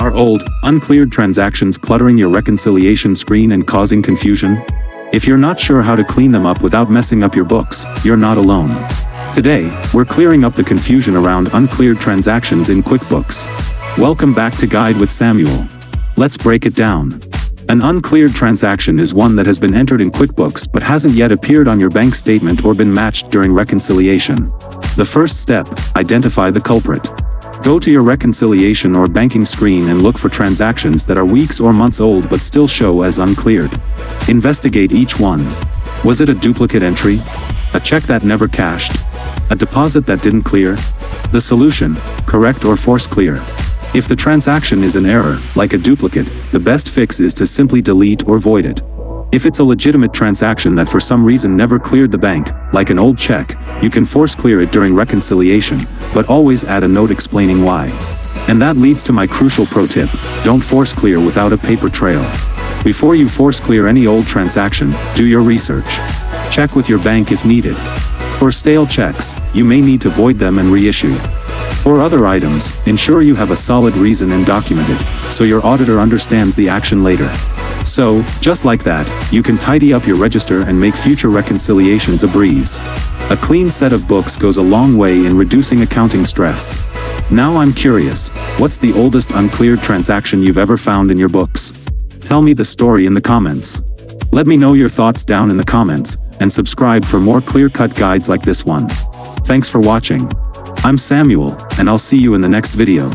Are old, uncleared transactions cluttering your reconciliation screen and causing confusion? If you're not sure how to clean them up without messing up your books, you're not alone. Today, we're clearing up the confusion around uncleared transactions in QuickBooks. Welcome back to Guide with Samuel. Let's break it down. An uncleared transaction is one that has been entered in QuickBooks but hasn't yet appeared on your bank statement or been matched during reconciliation. The first step, identify the culprit. Go to your reconciliation or banking screen and look for transactions that are weeks or months old but still show as uncleared. Investigate each one. Was it a duplicate entry? A check that never cashed? A deposit that didn't clear? The solution: correct or force clear. If the transaction is an error, like a duplicate, the best fix is to simply delete or void it. If it's a legitimate transaction that for some reason never cleared the bank, like an old check, you can force clear it during reconciliation, but always add a note explaining why. And that leads to my crucial pro tip: don't force clear without a paper trail. Before you force clear any old transaction, do your research. Check with your bank if needed. For stale checks, you may need to void them and reissue. For other items, ensure you have a solid reason and document it, so your auditor understands the action later. So, just like that, you can tidy up your register and make future reconciliations a breeze. A clean set of books goes a long way in reducing accounting stress. Now I'm curious, what's the oldest uncleared transaction you've ever found in your books? Tell me the story in the comments. Let me know your thoughts down in the comments, and subscribe for more clear-cut guides like this one. Thanks for watching. I'm Samuel, and I'll see you in the next video.